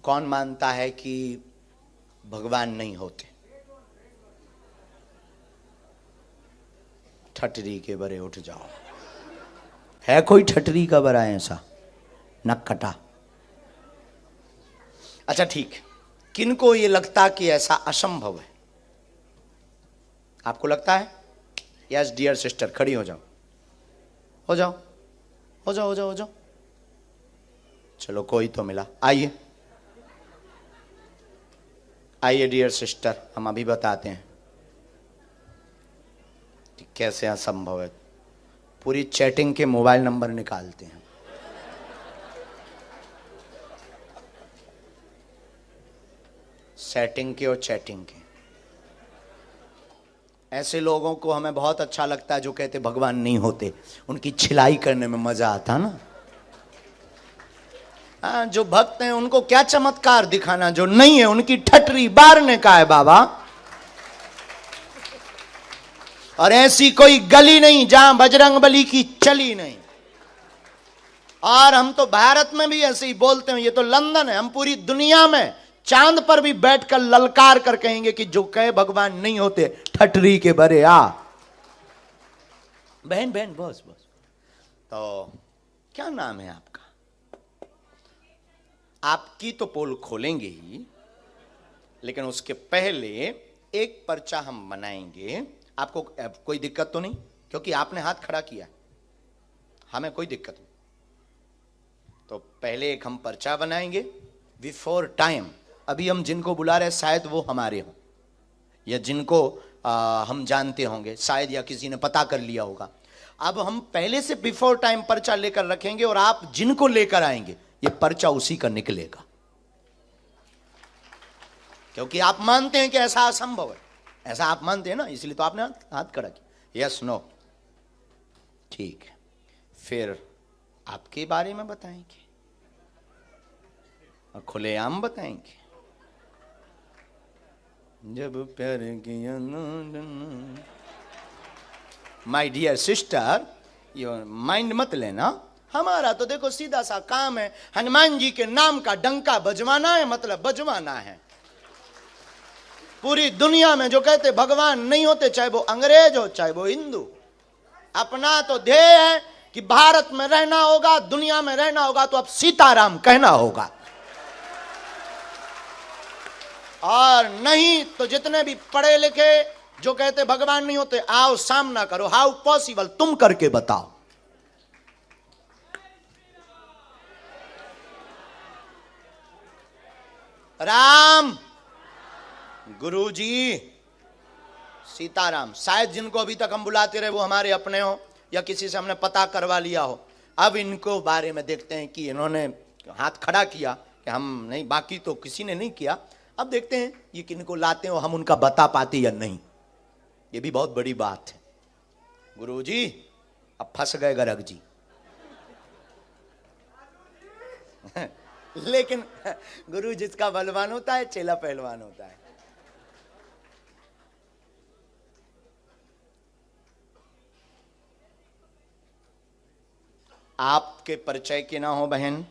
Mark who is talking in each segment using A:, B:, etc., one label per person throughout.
A: कौन मानता है कि भगवान नहीं होते? ठटरी के बरे उठ जाओ। है कोई ठटरी का बरा ऐसा? नक कटा। अच्छा ठीक, किनको ये लगता कि ऐसा असंभव है? आपको लगता है? यस डियर सिस्टर, खड़ी हो जाओ, हो जाओ, हो जाओ, हो जाओ, हो जाओ। चलो कोई तो मिला। आइए आइए डियर सिस्टर, हम अभी बताते हैं कि कैसे असंभव है। पूरी चैटिंग के मोबाइल नंबर निकालते हैं। सेटिंग के और चैटिंग के। ऐसे लोगों को हमें बहुत अच्छा लगता है जो कहते भगवान नहीं होते। उनकी छिलाई करने में मजा आता ना। जो भक्त हैं उनको क्या चमत्कार दिखाना जो नहीं है। उनकी ठटरी बारने का है बाबा। और ऐसी कोई गली नहीं जहां बजरंगबली की चली नहीं। और हम तो भारत में भी ऐसे ही बोलते हैं, ये तो लंदन है। हम पूरी दुनिया में चांद पर भी बैठकर ललकार कर कहेंगे कि जो कहे भगवान नहीं होते ठटरी के बरे आ। बहन बहन बस बस। तो क्या नाम है आपका? आपकी तो पोल खोलेंगे ही, लेकिन उसके पहले एक पर्चा हम बनाएंगे। आपको कोई दिक्कत तो नहीं? क्योंकि आपने हाथ खड़ा किया, हमें कोई दिक्कत नहीं। तो पहले एक हम पर्चा बनाएंगे बिफोर टाइम। अभी हम जिनको बुला रहे हैं शायद वो हमारे हों, या जिनको हम जानते होंगे शायद, या किसी ने पता कर लिया होगा। अब हम पहले से बिफोर टाइम पर्चा लेकर रखेंगे और आप जिनको लेकर आएंगे ये पर्चा उसी का निकलेगा। क्योंकि आप मानते हैं कि ऐसा असंभव है। ऐसा आप मानते हैं ना, इसलिए तो आपने हाथ खड़ा किया। यस नो, ठीक है। फिर आपके बारे में बताएंगे और खुलेआम बताएंगे। जब प्यार किया माय डियर सिस्टर, ये माइंड मत लेना। हमारा तो देखो सीधा सा काम है, हनुमान जी के नाम का डंका बजवाना है, मतलब बजवाना है। पूरी दुनिया में जो कहते भगवान नहीं होते, चाहे वो अंग्रेज हो चाहे वो हिंदू, अपना तो ध्येय है कि भारत में रहना होगा, दुनिया में रहना होगा तो अब सीताराम कहना होगा। और नहीं तो जितने भी पढ़े लिखे जो कहते भगवान नहीं होते, आओ सामना करो। हाउ पॉसिबल, तुम करके बताओ। राम, गुरुजी, सीताराम। शायद जिनको अभी तक हम बुलाते रहे वो हमारे अपने हो, या किसी से हमने पता करवा लिया हो। अब इनको बारे में देखते हैं कि इन्होंने हाथ खड़ा किया कि हम नहीं, बाकी तो किसी ने नहीं किया। अब देखते हैं ये किनको लाते हो, हम उनका बता पाते या नहीं। ये भी बहुत बड़ी बात है। गुरुजी अब फंस गए गर्ग जी। लेकिन गुरु जिसका बलवान होता है चेला पहलवान होता है। आपके परिचय के ना हो बहन,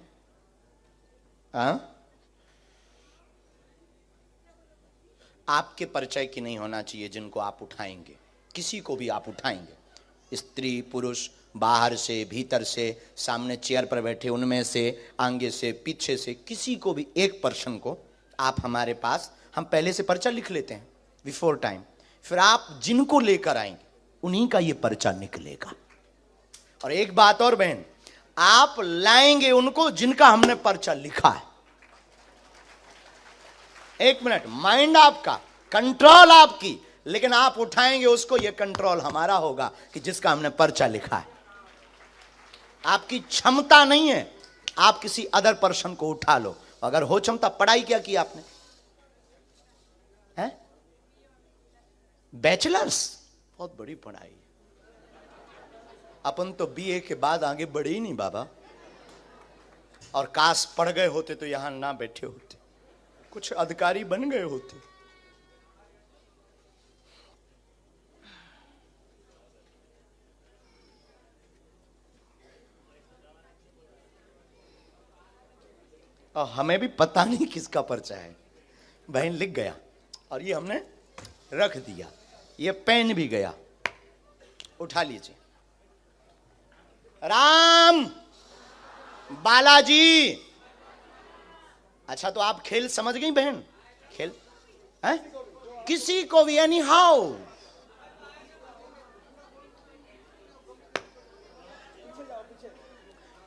A: आपके परिचय की नहीं होना चाहिए जिनको आप उठाएंगे। किसी को भी आप उठाएंगे, स्त्री पुरुष, बाहर से भीतर से, सामने चेयर पर बैठे उनमें से, आगे से पीछे से, किसी को भी एक पर्सन को आप हमारे पास, हम पहले से पर्चा लिख लेते हैं बिफोर टाइम। फिर आप जिनको लेकर आएंगे उन्हीं का ये पर्चा निकलेगा। और एक बात और बहन, आप लाएंगे उनको जिनका हमने पर्चा लिखा है। एक मिनट, माइंड आपका, कंट्रोल आपकी, लेकिन आप उठाएंगे उसको, यह कंट्रोल हमारा होगा कि जिसका हमने पर्चा लिखा है। आपकी क्षमता नहीं है आप किसी अदर पर्सन को उठा लो। अगर हो क्षमता, पढ़ाई क्या की आपने? है बैचलर्स, बहुत बड़ी पढ़ाई। अपन तो बीए के बाद आगे बढ़े ही नहीं बाबा। और काश पढ़ गए होते तो यहां ना बैठे होते, कुछ अधिकारी बन गए होते। और हमें भी पता नहीं किसका पर्चा है। बहन लिख गया और ये हमने रख दिया, ये पेन भी गया। उठा लीजिए। राम बालाजी। अच्छा तो आप खेल समझ गई बहन? खेल है किसी को भी एनी हाउ।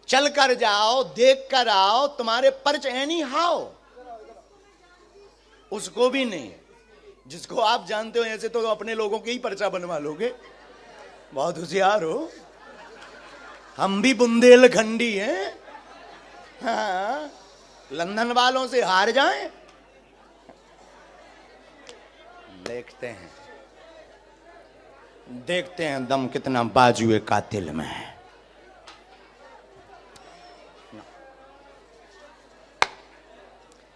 A: चल कर जाओ, देख कर आओ, तुम्हारे पर्च एनी हाउ। उसको भी नहीं, जिसको आप जानते हो ऐसे तो अपने लोगों के ही पर्चा बनवा लोगे। बहुत होशियार हो। हम भी बुंदेलखंडी हैं। हाँ, लंदन वालों से हार जाएं। देखते हैं, देखते हैं दम कितना बाजुए कातिल में है।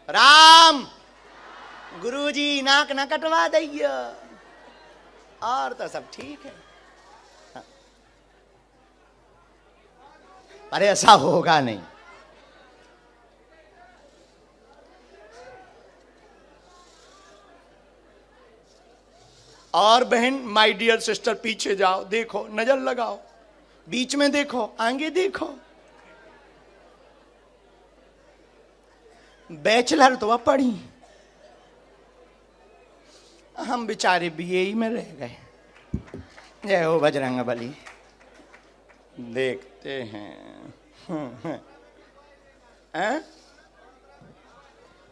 A: राम गुरुजी नाक ना कटवा दइए, और तो सब ठीक है। अरे ऐसा होगा नहीं। और बहन माय डियर सिस्टर पीछे जाओ, देखो, नजर लगाओ, बीच में देखो, आगे देखो। बैचलर तो अब पढ़ी, हम बेचारे बीए में रह गए। जय हो बजरंग बली। देखते हैं।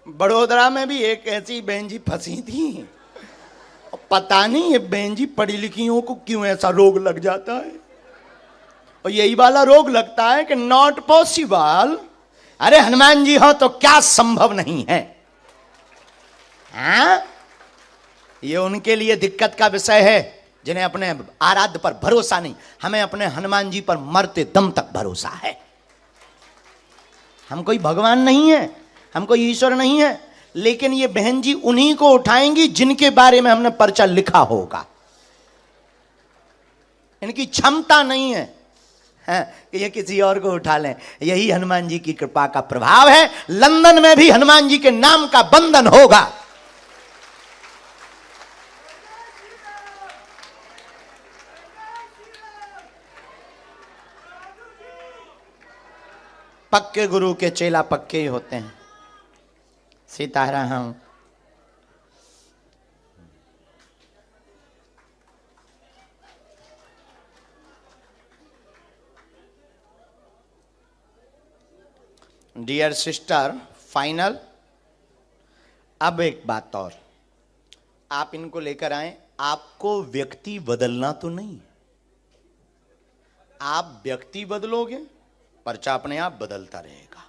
A: बड़ोदरा में भी एक ऐसी बहन जी फंसी थी। पता नहीं ये बहन जी पढ़ी लिखियों को क्यों ऐसा रोग लग जाता है, और यही वाला रोग लगता है कि नॉट पॉसिबल। अरे हनुमान जी हो तो क्या संभव नहीं है? हाँ? ये उनके लिए दिक्कत का विषय है जिन्हें अपने आराध्य पर भरोसा नहीं। हमें अपने हनुमान जी पर मरते दम तक भरोसा है। हम कोई भगवान नहीं है, हम कोई ईश्वर नहीं है, लेकिन ये बहन जी उन्हीं को उठाएंगी जिनके बारे में हमने पर्चा लिखा होगा। इनकी क्षमता नहीं है कि ये किसी और को उठा लें। यही हनुमान जी की कृपा का प्रभाव है। लंदन में भी हनुमान जी के नाम का बंधन होगा। पक्के गुरु के चेला पक्के ही होते हैं। सीताराम। Dear sister, final. अब एक बात और, आप इनको लेकर आए, आपको व्यक्ति बदलना तो नहीं। आप व्यक्ति बदलोगे, पर्चा अपने आप बदलता रहेगा।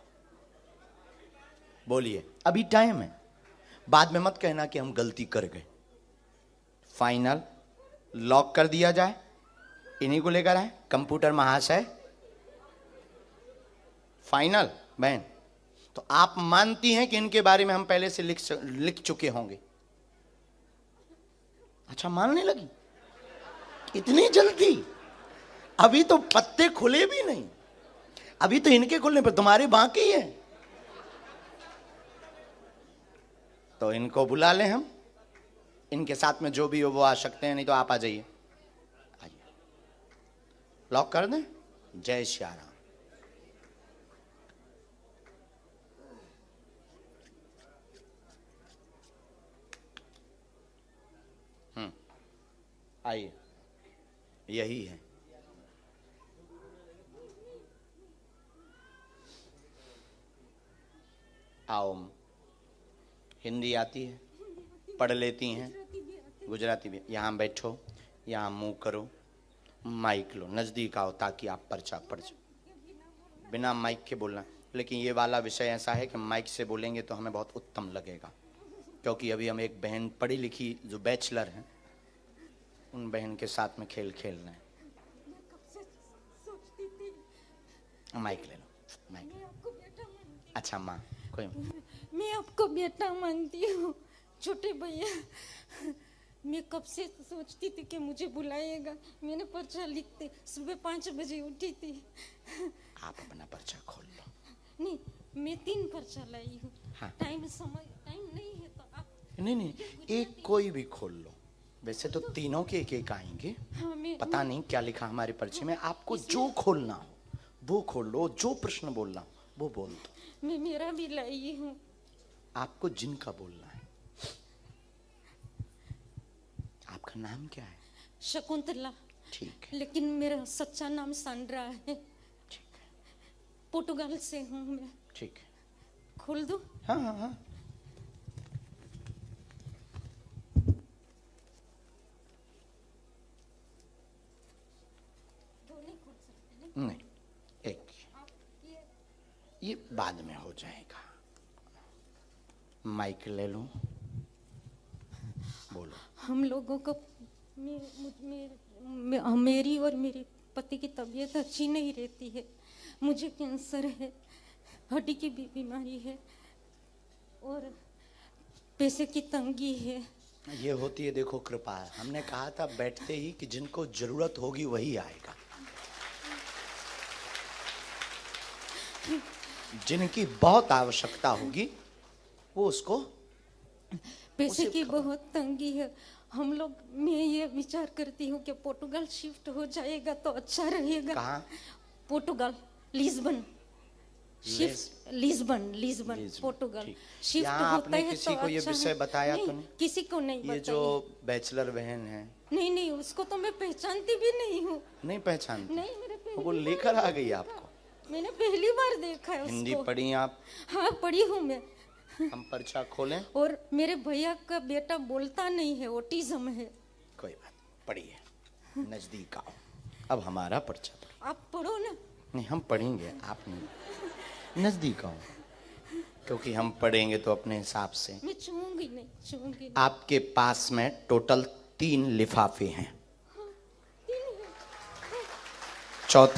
A: बोलिए, अभी टाइम है, बाद में मत कहना कि हम गलती कर गए। फाइनल लॉक कर दिया जाए। इन्हीं को लेकर आए कंप्यूटर महाशय। फाइनल बहन, तो आप मानती हैं कि इनके बारे में हम पहले से लिख चुके होंगे? अच्छा, मानने लगी इतनी जल्दी? अभी तो पत्ते खुले भी नहीं, अभी तो इनके खुलने पर तुम्हारे बाकी है। तो इनको बुला लें हम, इनके साथ में जो भी हो वो आ सकते हैं, नहीं तो आप आ जाइए। आइए, लॉक कर दें। जय श्री राम। आइए, यही है। आओ, हिंदी आती है, पढ़ लेती हैं, गुजराती भी। यहाँ बैठो, यहाँ मुंह करो, माइक लो, नज़दीक आओ ताकि आप पर्चा पढ़ जाओ। बिना माइक के बोलना, लेकिन ये वाला विषय ऐसा है कि माइक से बोलेंगे तो हमें बहुत उत्तम लगेगा, क्योंकि अभी हम एक बहन पढ़ी लिखी जो बैचलर हैं, उन बहन के साथ में खेल खेलना है। माइक ले लो, माइक। अच्छा माँ, कोई
B: मैं आपको बेटा मानती हूँ छोटे भैया। मैं कब से सोचती थी कि मुझे बुलाएगा। मैंने पर्चा लिखते सुबह 5 बजे उठी थी।
A: आप अपना पर्चा खोल लो।
B: नहीं, मैं 3 पर्चा लाई हूँ।
A: हाँ।
B: टाइम नहीं है तो आप।
A: नहीं, एक कोई भी खोल लो। वैसे तो तीनों के एक आएंगे।
B: हाँ,
A: पता नहीं क्या लिखा हमारे पर्चे में, आपको जो खोलना हो वो खोल लो, जो प्रश्न बोलना हो वो बोल दो।
B: मैं मेरा भी लाई हूँ।
A: आपको जिनका बोलना है। आपका नाम क्या है?
B: शकुंतला।
A: ठीक है,
B: लेकिन मेरा सच्चा नाम सांड्रा है।
A: ठीक है,
B: पोर्टुगाल से हूँ मैं।
A: ठीक है।
B: खोल दूँ?
A: हाँ हाँ हाँ। नहीं, एक ये बाद में हो जाएगा। माइक ले लो, बोलो।
B: हम लोगों को मेरी और मेरे पति की तबीयत अच्छी नहीं रहती है। मुझे कैंसर है, हड्डी की भी बीमारी है और पैसे की तंगी है।
A: ये होती है, देखो कृपा है। हमने कहा था बैठते ही कि जिनको जरूरत होगी वही आएगा। जिनकी बहुत आवश्यकता होगी वो उसको
B: पैसे की बहुत तंगी है। हम लोग, मैं ये विचार करती हूँ कि पोर्टुगाल शिफ्ट हो जाएगा तो अच्छा रहेगा।
A: कहाँ?
B: पोर्टुगाल, लिस्बन। लिस्बन पोर्टुगाल शिफ्ट
A: यहाँ
B: होता
A: आपने
B: है
A: किसी
B: तो
A: को ये
B: अच्छा
A: विषय
B: है।
A: बताया
B: नहीं,
A: तो नहीं?
B: किसी को नहीं
A: ये
B: बताया।
A: जो बैचलर बहन है,
B: नहीं, उसको तो मैं पहचानती भी नहीं हूँ।
A: नहीं पहचानती?
B: नहीं, मेरे पहली
A: वो
B: बार
A: लेकर आ गई
B: देखा।
A: आपको?
B: मैंने पहली बार देखा है
A: हिंदी
B: उसको।
A: पढ़ी आप?
B: हाँ, पढ़ी हूँ मैं।
A: हम पर्चा खोलें?
B: और मेरे भैया का बेटा बोलता नहीं है, ऑटिज्म है।
A: कोई बात, पढ़िए, नजदीक आओ। अब हमारा पर्चा पढ़ो।
B: आप पढ़ो ना।
A: नहीं, हम पढ़ेंगे, आप नहीं। नजदीक आओ, क्योंकि हम पढ़ेंगे तो अपने हिसाब से।
B: मैं छूंगी नहीं।
A: आपके पास में टोटल 3 लिफाफे हैं। चौथा